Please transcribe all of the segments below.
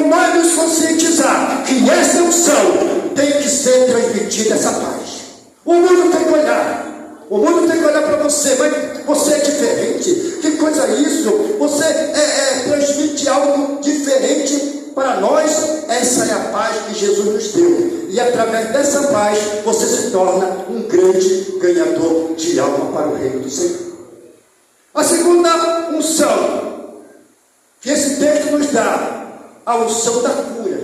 Então nós nos conscientizar que essa unção tem que ser transmitida, essa paz. O mundo tem que olhar. O mundo tem que olhar para você, mas você é diferente. Que coisa é isso? Você transmite algo diferente para nós. Essa é a paz que Jesus nos deu. E através dessa paz, você se torna um grande ganhador de alma para o reino do Senhor. A segunda unção que esse texto nos dá, a unção da cura.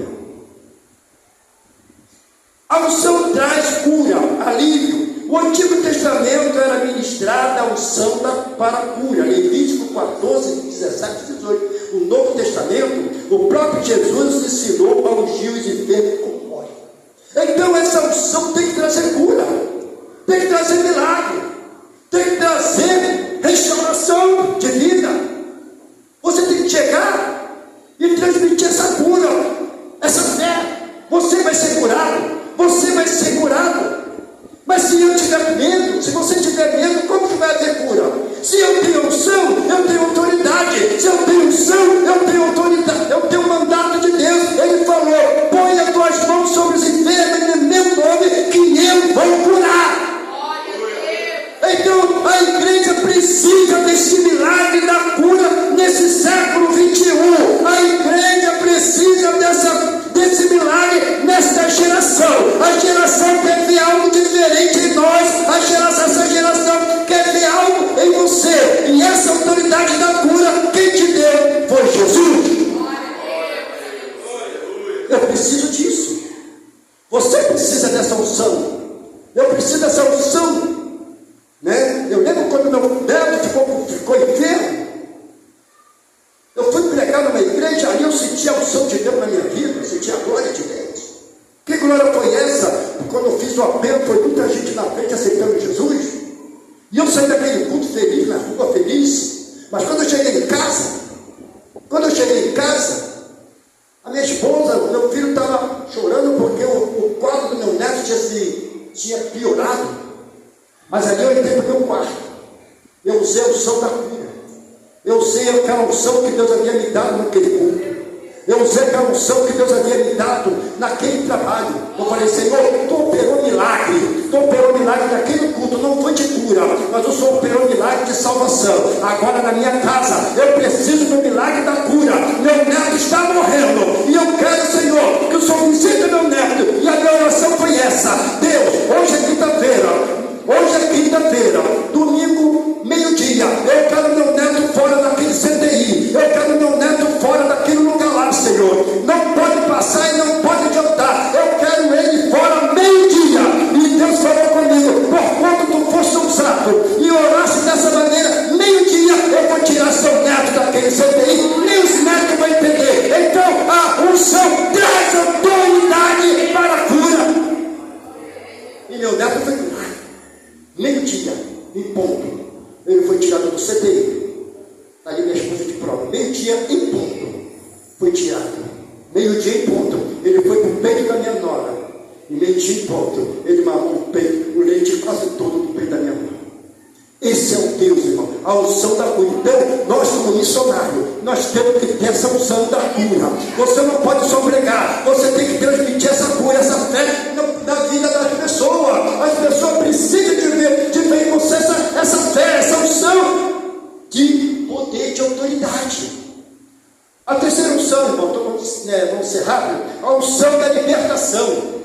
A unção traz cura, alívio. O Antigo Testamento era ministrada a unção para a cura. Levítico 14, 17, 18. No Novo Testamento, o próprio Jesus ensinou a ungir os enfermos com óleo. Então essa unção tem que trazer cura, tem que trazer milagre, tem que trazer restauração de vida. Você tem que chegar e transmitir essa cura, essa fé. Você vai ser curado, você vai ser curado. Mas se eu tiver medo, se você tiver medo, como que vai haver cura? Se eu tenho unção, eu tenho autoridade. Se eu tenho unção, eu tenho autoridade, eu tenho o mandato de Deus. Ele falou: põe as tuas mãos sobre os enfermos em meu nome, que eu vou curar. Então a igreja precisa desse milagre da cura nesse século 21. A igreja precisa desse milagre nesta geração. A geração quer ver algo diferente em nós. Essa geração quer ver algo em você. E essa autoridade da cura, quem te deu foi Jesus. Eu preciso disso. Você precisa dessa unção. Eu preciso dessa unção. Eu lembro quando meu neto ficou enfermo. Eu fui pregar numa igreja, ali eu senti a unção de Deus na minha vida, eu senti a glória de Deus. Que glória foi essa? Quando eu fiz o apelo, foi muita gente na frente aceitando Jesus. E eu saí daquele culto feliz, na rua feliz. Mas quando eu cheguei em casa, a minha esposa, o meu filho estava chorando porque o quadro do meu neto tinha piorado. Mas ali eu entrei para o meu quarto. Eu usei a unção da cura. Eu usei aquela unção que Deus havia me dado naquele culto. Eu usei aquela unção que Deus havia me dado naquele trabalho. Eu falei: Senhor, tu operou milagre. Tu operou milagre naquele culto. Não foi de cura, mas o Senhor operou milagre de salvação. Agora na minha casa, eu preciso do milagre da cura. Meu neto está morrendo. E eu quero, Senhor, que o Senhor visite meu neto. E a minha oração foi essa: Deus, hoje é quinta-feira. Domingo, meio-dia, eu quero meu neto fora daquele CTI, eu quero meu neto fora daquele lugar lá, Senhor. Não pode passar e não pode adiantar. Eu quero ele fora meio-dia. E Deus falou comigo: porquanto tu foste ousado e oraste dessa maneira, meio-dia eu vou tirar seu neto daquele CTI. Nem os netos vão entender. Então a unção traz autoridade para a cura. E meu neto foi curado. Meio-dia, em ponto, ele foi tirado do CTI. Está ali minha esposa de prova. Meio-dia, em ponto, foi tirado. Meio-dia, em ponto, ele foi para o peito da minha nora. E meio-dia, em ponto, ele mamou o peito, o leite quase todo do peito da minha nora. Esse é o Deus, irmão, a unção da cura. Então, nós como missionários, nós temos que ter essa unção da cura. Você não pode só pregar, você tem que transmitir essa cura, essa fé na vida das pessoas. As pessoas precisam de ver em você essa fé, essa unção de poder, de autoridade. A terceira unção, irmão, vamos ser rápido, a unção da libertação.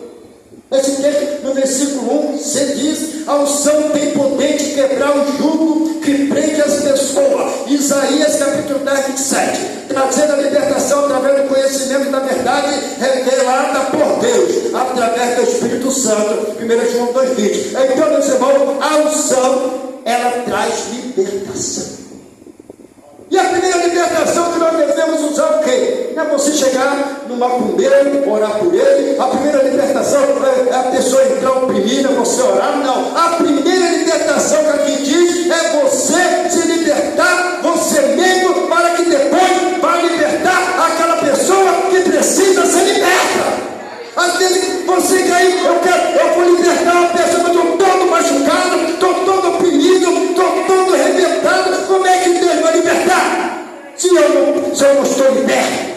Esse texto, no versículo 1, se diz: a unção tem poder de quebrar o jugo que prende as pessoas. Isaías capítulo 10, 27. Trazendo a libertação através do conhecimento da verdade revelada por Deus, através do Espírito Santo. 1 João 2,20. Então, meus irmãos, a unção, ela traz libertação. E a primeira libertação que nós devemos usar o quê? Não é você chegar no macumbeiro, orar por ele. A primeira libertação é a pessoa entrar oprimida, você orar. Não. A primeira libertação que aqui diz é você se libertar você mesmo, para que depois vá libertar aquela pessoa que precisa ser liberta. Às vezes você quer ir, eu vou libertar uma pessoa, mas estou todo machucado, estou todo oprimido, estou todo arrebentado. Como é que Deus vai libertar? Se eu não estou liberto.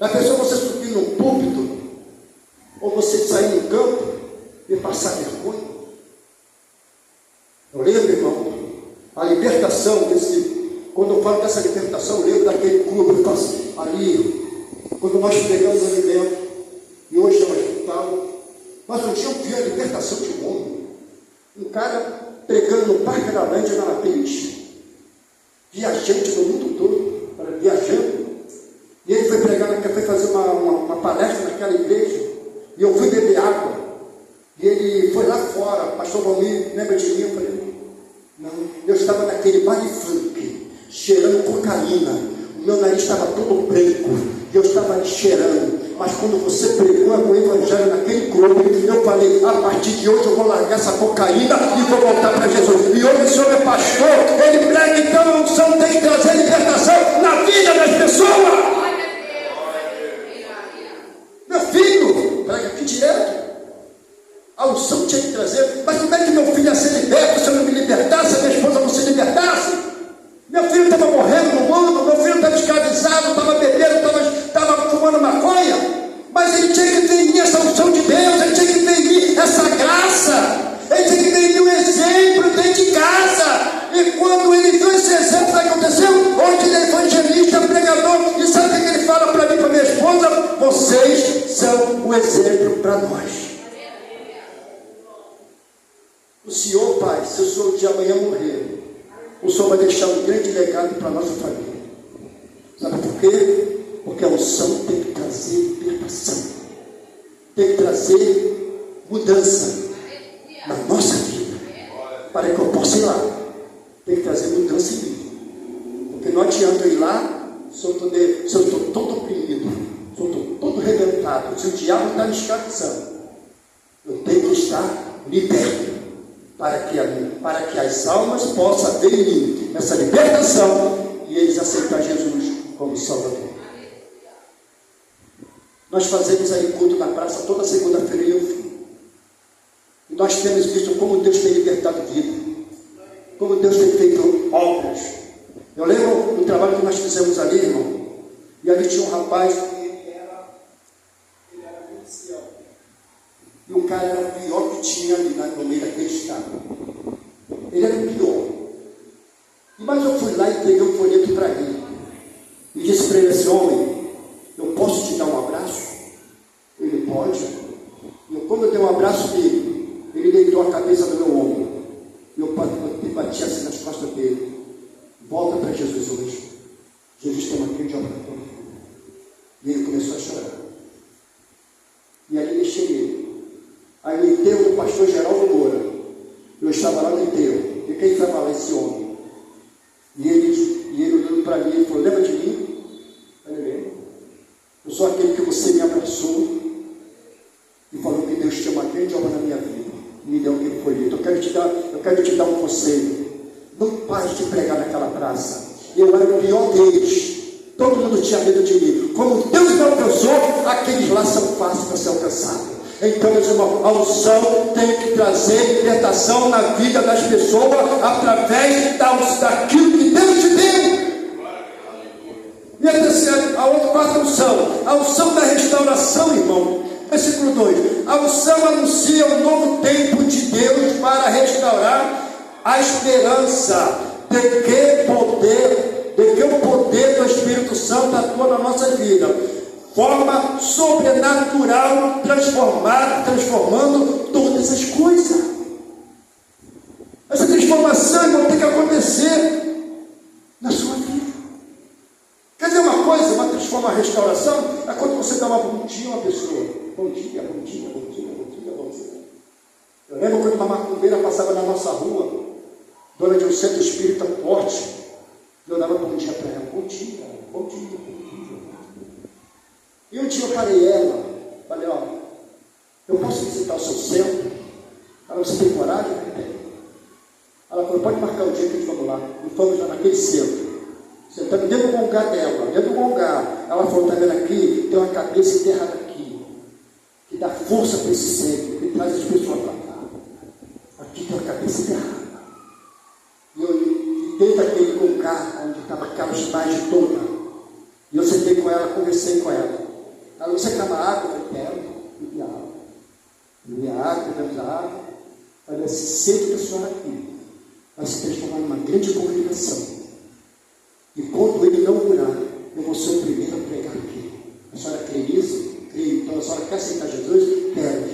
A pessoa você subir num púlpito, ou você sair no campo e passar vergonha. Eu lembro, irmão, a libertação quando eu falo dessa libertação, eu lembro daquele clube ali, quando nós pregamos ali dentro, e hoje é um hospital, nós não tínhamos visto a libertação de um homem. Um cara pregando no Parque da Lândia, na Lapiz, viajante do mundo todo, viajando. E ele foi pregar, foi fazer uma palestra naquela igreja, e eu fui beber água. E ele foi lá fora, pastor Valmir, lembra de mim? Eu falei, não, eu estava naquele baile funk, cheirando cocaína, o meu nariz estava todo branco, e eu estava ali cheirando. Mas quando você pregou o evangelho naquele clube, eu falei, a partir de hoje eu vou largar essa cocaína e vou voltar para Jesus. E hoje o senhor é pastor, ele prega, então a unção tem que trazer libertação na vida das pessoas. Meu filho, prega aqui direto. A unção tinha que trazer, mas como é que meu filho ia ser liberto se eu não me libertasse, se a minha esposa não se libertasse? Meu filho estava morrendo no mundo, meu filho estava escravizado, estava bebendo, estava fumando maconha, mas ele tinha que ver em mim essa unção de Deus, ele tinha que ver em mim essa graça, ele tinha que ver em mim um exemplo dentro de casa. E quando ele viu esse exemplo, o que aconteceu? Hoje ele é evangelista, pregador, e sabe o que ele fala para mim, para minha esposa? Vocês são um exemplo para nós. O Senhor, Pai, se o Senhor de amanhã morrer, o Senhor vai deixar um grande legado para a nossa família. Sabe por quê? Porque a unção tem que trazer libertação, tem que trazer mudança na nossa vida, para que eu possa ir lá. Tem que trazer mudança em mim, porque não adianta eu ir lá se eu estou todo oprimido, se eu estou todo arrebentado, se o diabo está me escravizando. Eu tenho que estar liberto, para que as almas possam ver em mim essa libertação e eles aceitar Jesus como Salvador. Nós fazemos aí culto na praça toda segunda-feira e eu fui. E nós temos visto como Deus tem libertado vida, como Deus tem feito obras. Eu lembro do trabalho que nós fizemos ali, irmão, e ali tinha um rapaz que ele era policial. E o cara era o pior que tinha ali no meio daquele estado. Ele era o pior. Mas eu fui lá e peguei um folheto para ele. E disse para ele assim, homem, eu posso te dar um abraço? Ele pode. E quando eu dei um abraço nele, ele deitou a cabeça no meu ombro. E eu bati assim nas costas dele. Volta para Jesus hoje. Jesus tem uma grande obra na tua vida. E ele começou a chorar. E aí deixei ele. Aí no enterro do pastor Geraldo Moura, eu estava lá no enterro, e quem estava lá? Esse homem. E ele olhando para mim, ele falou, lembra de mim? Eu lembro. Eu sou aquele que você me abraçou e falou que Deus tinha uma grande obra na minha vida. E me deu aquele folheto. Eu quero te dar um conselho. Não pare de pregar naquela praça. Eu era o pior deles. Todo mundo tinha medo de mim. Como Deus me alcançou, aqueles lá são fáceis para ser alcançados. Então, meus irmãos, a unção tem que trazer libertação na vida das pessoas através daquilo que Deus te deu. E a terceira, a outra quarta unção, a unção da restauração, irmão. Versículo 2: a unção anuncia o novo tempo de Deus para restaurar a esperança de que o poder do Espírito Santo atua na nossa vida. Forma sobrenatural, transformando todas as coisas. Essa transformação, irmão, tem que acontecer na sua vida. Quer dizer uma coisa, uma restauração, é quando você dá uma bom dia a uma pessoa. Bom dia, bom dia, bom dia, bom dia, bom dia. Eu lembro quando uma macumbeira passava na nossa rua, dona de um centro espírita forte, eu dava bom dia para ela. Bom dia, bom dia, bom dia. E um dia eu parei ela, falei, ó, eu posso visitar o seu centro? Ela, você tem coragem? Ela falou, pode marcar o dia que a gente vamos lá. E fomos lá naquele centro. Sentando dentro do gongá dela, dentro do gongá. Ela falou, tá vendo aqui? Tem uma cabeça enterrada aqui, que dá força para esse centro, que traz as pessoas para cá. Aqui tem uma cabeça enterrada. E dentro daquele gongá, onde estava aquela imagem toda, e eu sentei com ela conversei com ela. Ela, você quer uma água? Eu quero. Bebi a água. Bebi a água, bebemos a água. Olha, esse centro que a senhora aqui vai se transformar numa grande congregação. E quando ele inaugurar, eu vou ser o primeiro a pregar aqui. A senhora crê nisso? Creio. Então a senhora quer aceitar Jesus? Quero.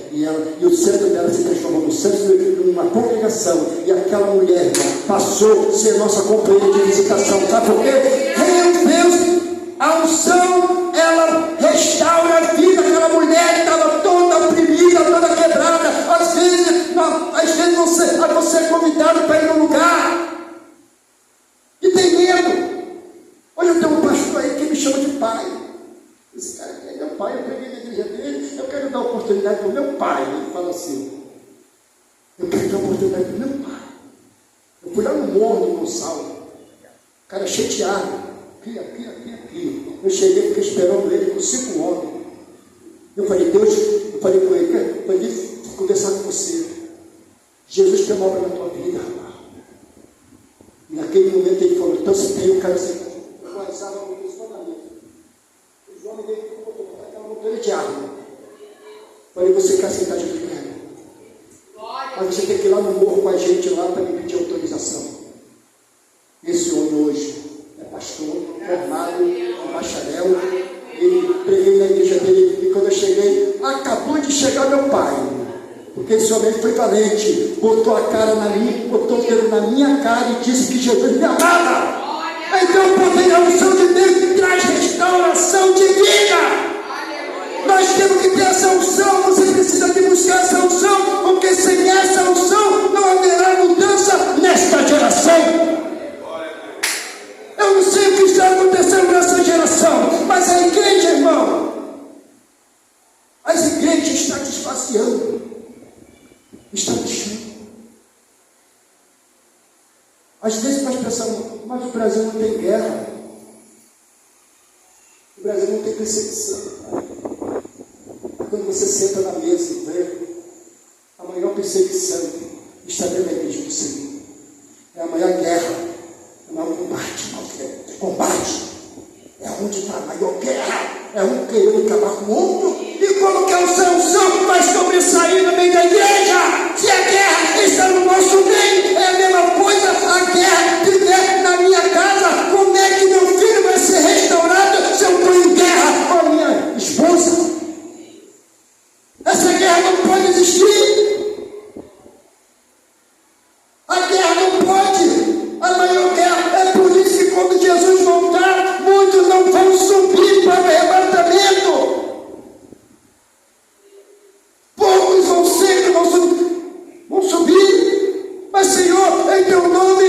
E o centro dela se transformou no centro de uma congregação. E aquela mulher passou a ser nossa companheira de visitação. Sabe por quê? Deus, a unção, ela restaura a vida. Aquela mulher estava toda oprimida, toda quebrada. Às vezes você é convidado para ir num lugar e tem medo. Hoje eu tenho um pastor aí que me chama de pai. Esse cara aqui é meu pai, eu peguei na igreja dele, eu quero dar oportunidade para o meu pai. Ele fala assim, eu quero dar oportunidade para o meu pai. Eu fui lá no morro do Gonçalo, o cara cheio de água, aqui. Eu cheguei, fiquei esperando ele com 5 homens. Eu falei, Deus, eu falei com ele, eu falei, vou conversar com você. Jesus tem uma obra na tua vida, rapaz. E naquele momento ele falou, então você tem o cara assim, eu conversava com ele só na mesa. Os homens dele botou aquela montanha de água. Falei, você quer aceitar Jesus mesmo? Mas você tem que ir lá no morro com a gente lá para me pedir autorização. Esse homem hoje é pastor, formado, é bacharel. Ele preguei na igreja dele e quando eu cheguei, acabou de chegar meu pai. Porque esse homem foi valente, botou a cara na minha, botou o dedo na minha cara e disse que Jesus me amava. Então o poder da unção de Deus traz restauração de vida. Nós temos que ter essa unção, você precisa de buscar essa unção, porque sem essa unção não haverá mudança nesta geração. Eu não sei o que está acontecendo nessa geração, mas a igreja, irmão, as igrejas estão se esvaziando, estão deixando. Às vezes nós pensamos, mas o Brasil não tem guerra, o Brasil não tem perseguição. Quando você senta na mesa e vê, a maior perseguição está dentro da igreja do Senhor. É a maior guerra, é o maior combate. É onde está a maior guerra. É um querendo acabar com o outro. E como que a unção vai sobressair no meio da igreja? Se a guerra está no nosso meio, é a mesma coisa. A guerra estiver na minha casa. Como é que meu filho vai ser restaurado se eu estou em guerra com a minha esposa? Essa guerra não pode existir. A guerra não pode. A maior guerra. É por isso que quando Jesus voltar, muitos não vão subir para o arrebatamento. Poucos vão ser que vão subir. Mas Senhor, em teu nome,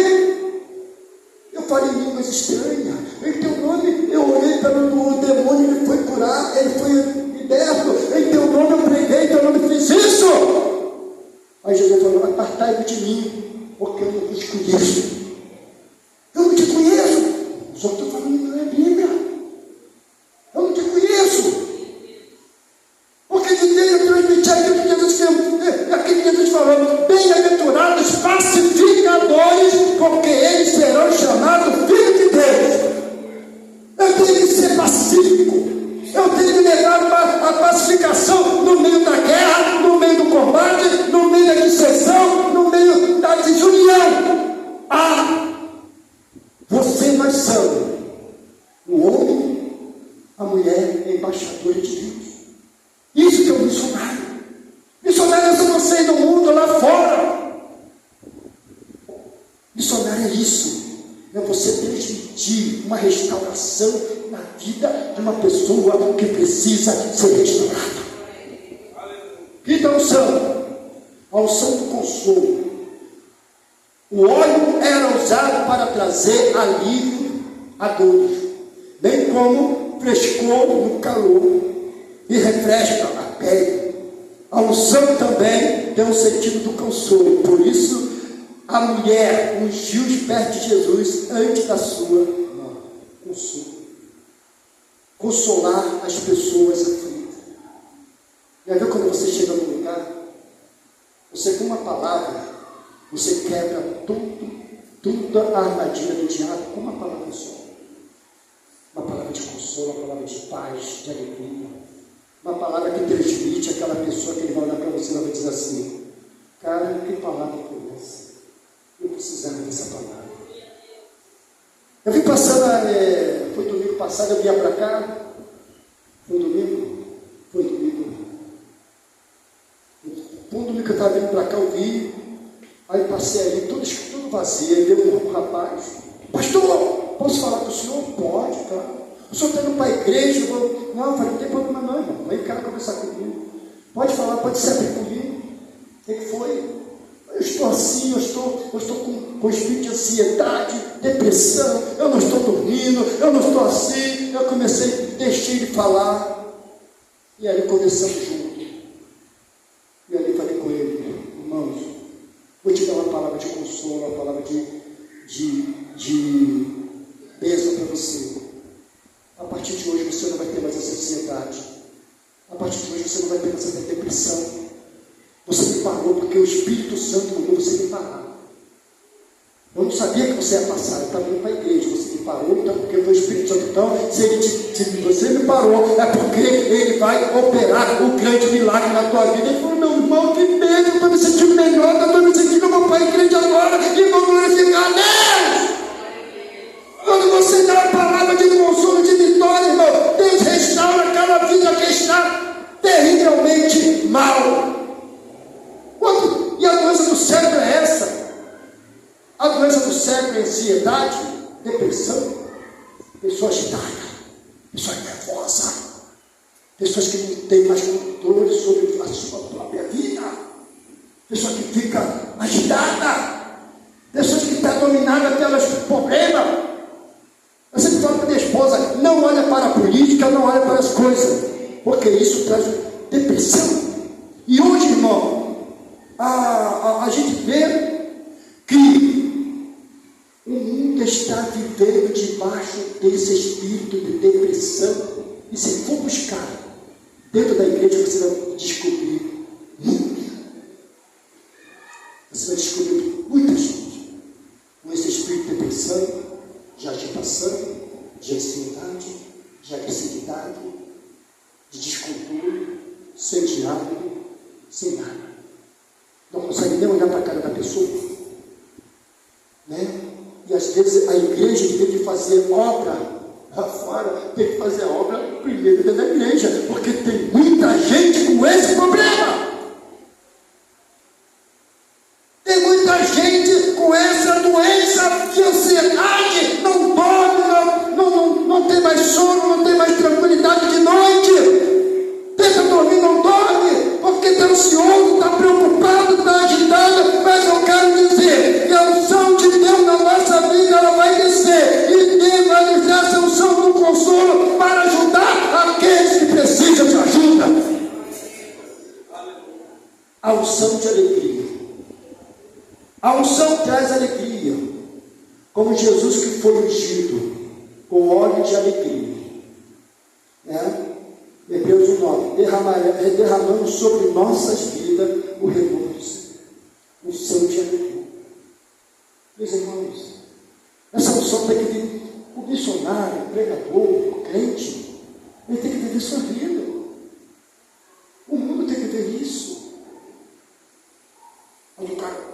eu falei línguas estranhas. Em teu nome, eu orei para o demônio, ele foi curar, ele foi liberto. Em teu nome eu preguei, em teu nome fiz isso. Aí Jesus falou, apartai-vos de mim, porque eu não vos conheço. Eu não te conheço. Só estou falando na Bíblia. Eu não te conheço. Porque de Deus eu transmiti aquilo que Jesus fez. Aquilo que Jesus falou, bem-aventurados pacificadores, porque eles serão chamados filhos de Deus. Eu tenho que ser pacífico. Eu tenho que levar a pacificação no meio da guerra, no meio do combate, no meio da dissensão, no meio da desunião. Você e nós somos o homem, a mulher, embaixadora de Deus. Isso que é o missionário. Missionário é você no mundo lá fora. Missionário é isso. É você transmitir uma restauração na vida de uma pessoa que precisa ser restaurada. Quinta unção, a unção do consolo. O óleo era usado para trazer alívio a dores, bem como frescor no calor e refresca a pele. A unção também tem o sentido do consolo. Por isso, a mulher ungiu os pés de Jesus antes da sua morte. Consolar as pessoas aflitas. Já viu quando você chega num lugar, você com uma palavra, você quebra toda a armadilha do diabo com uma palavra só. Uma palavra de consolo. consolo, uma palavra de paz, de alegria. Uma palavra que transmite aquela pessoa que ele vai olhar para você e vai dizer assim: cara, que palavra foi essa? Eu precisava dessa palavra. Eu vim passando, foi domingo passado, eu vinha para cá. Foi domingo? Foi domingo. Um domingo que eu estava vindo para cá, eu vi. Aí passei ali, tudo vazio. Aí deu um rapaz: pastor, posso falar com o senhor? Pode, cara. O senhor está indo para a igreja? Não, eu falei, não tem problema não, irmão. Aí o cara conversar comigo. Pode falar, pode se abrir comigo. O que foi? Eu estou assim, eu estou com espírito de ansiedade, depressão, eu não estou dormindo, eu não estou assim. Eu deixei ele falar. E aí conversamos juntos. E aí falei com ele: irmãos, vou te dar uma palavra de consolo, uma palavra de bênção para você. A partir de hoje você não vai ter mais essa ansiedade. A partir de hoje você não vai ter mais essa depressão. Você me parou porque o Espírito Santo mandou você me parar. Eu não sabia que você ia passar, eu estava indo para a igreja. Você me parou, então porque foi o Espírito Santo. Então, se você me parou, é porque ele vai operar o grande milagre na tua vida. Ele falou: meu irmão, que medo, eu estou me sentindo melhor, eu estou me sentindo, eu vou para a igreja agora e vou glorificar a Deus. Quando você dá a palavra de consolo, de vitória, irmão, Deus restaura aquela vida que está terrivelmente mal. E a doença do século é essa? A doença do século é ansiedade, depressão, pessoa agitada, pessoa nervosa, pessoas que não têm mais controle sobre a sua própria vida, pessoa que fica agitada, pessoas que estão dominadas pelos problemas. Eu sempre falo para minha esposa: não olha para a política, não olha para as coisas, porque isso traz depressão. E hoje, irmão, a gente vê que o mundo está vivendo debaixo desse espírito de depressão. E se for buscar dentro da igreja, você vai descobrir muito. Você vai descobrir muita gente com esse espírito de depressão, de agitação, de ansiedade, de agressividade, de descontrole, sem diálogo, sem nada. Não consegue nem olhar para a cara da pessoa, né? E às vezes a igreja, em vez de fazer obra lá fora, tem que fazer a obra primeiro dentro da igreja, porque tem muita gente com esse problema. Tem muita gente com essa doença de ansiedade, não dorme, não tem mais sono, não tem mais tranquilidade de noite. Tenta dormir, não dorme, porque está ansioso, está preocupado, está agitado. Mas eu quero dizer que a unção de Deus na nossa vida, ela vai descer, e Deus vai nos dar essa unção do consolo para ajudar aqueles que precisam de ajuda. A unção de alegria. A unção traz alegria, como Jesus que foi ungido com óleo de alegria, né? Hebreus 1:9, derramando sobre nossas vidas o renovo do Senhor, unção de alegria. Meus irmãos, essa unção tem que vir o missionário, o pregador, o crente, ele tem que viver sorrindo. O mundo tem que ver isso. Olha o cara.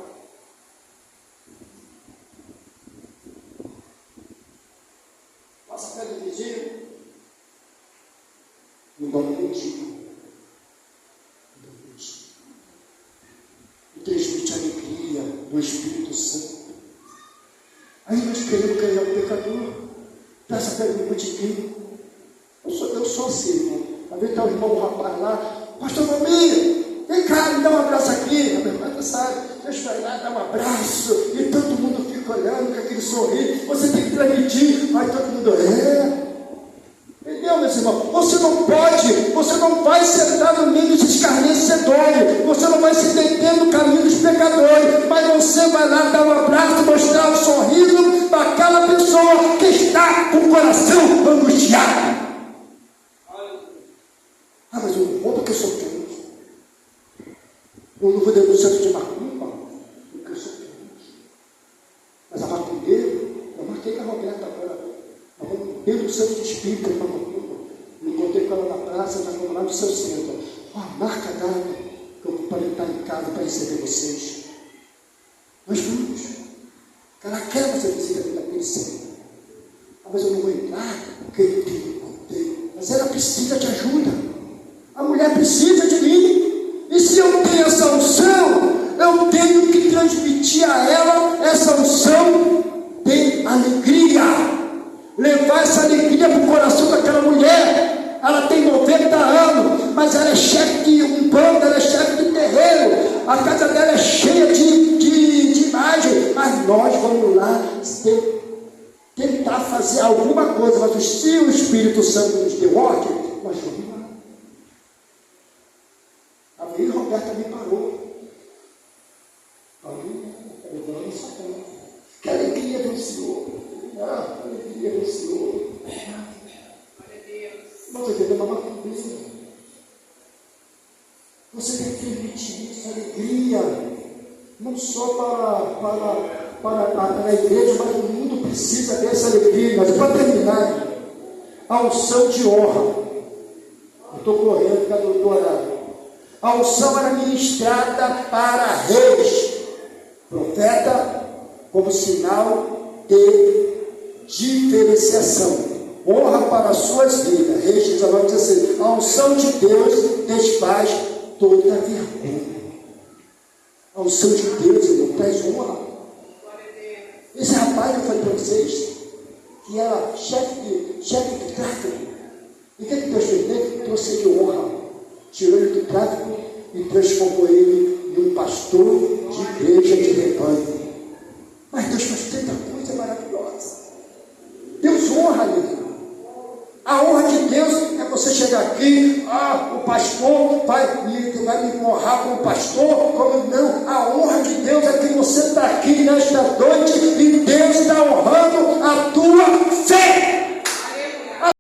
Passa perto do vizinho, não dá um mendigo, e transmite a alegria do Espírito Santo. Aí nós queremos ganhar o pecador. Peça pergunta de quem? Eu sou assim, irmão. Às vezes está o irmão, o rapaz lá: pastor Valmir, vem cá, me dá um abraço aqui. A minha irmã sabe, deixa eu ir lá, dá um abraço, e todo mundo fica olhando com aquele sorriso. Você tem que transmitir, aí todo mundo Entendeu, meus irmãos? Você não vai sentar no meio dos escarnecedores, você não vai se deter no caminho dos pecadores, mas você vai lá dar um abraço, mostrar um sorriso para aquela pessoa que está com o coração angustiado. Mas eu não vou porque eu sou crente. Eu não vou denunciar de macumba porque eu sou crente. Mas a macumbeira, eu marquei com a Roberta agora. Nós vamos denunciar de espírito para macumba. praça, nós vamos lá no seu centro. Ó, marca a data que eu vou estar em casa para receber vocês. Nós vamos. Ela quer você visita naquele centro. Ah, mas eu não vou entrar, porque eu tenho. Mas ela precisa de ajuda. A mulher precisa de mim. E se eu tenho essa unção, eu tenho que transmitir a ela essa unção de alegria. Levar essa alegria para o coração daquela mulher. Ela tem 90 anos, mas ela é chefe de um bando, ela é chefe de terreiro. A casa dela é cheia de imagem. Mas nós vamos lá tentar fazer alguma coisa. Mas se o Espírito Santo nos deu ordem, nós vamos lá. Aí Roberta me parou. Que alegria do Senhor. Que alegria do Senhor. Mas eu quero uma coisa. Você tem que permitir isso, alegria. Não só para a igreja, mas o mundo precisa dessa alegria. Mas para terminar, a unção de honra. Eu estou correndo com a doutora. A unção era ministrada para reis, profeta, como sinal de diferenciação. Honra para as suas vidas. Reis 19 diz assim: a unção de Deus desfaz toda vergonha. A unção de Deus, irmão, traz honra. Esse rapaz, eu falei para vocês, que era chefe de tráfico. E o que Deus fez? Ele trouxe de honra. Tirou ele do tráfico e transformou ele em um pastor de igreja de rebanho. Mas Deus faz tanta coisa maravilhosa. Deus honra ele. A honra de Deus é você chegar aqui, o pastor vai me honrar como pastor, como não. A honra de Deus é que você está aqui nesta noite e Deus está honrando a tua fé.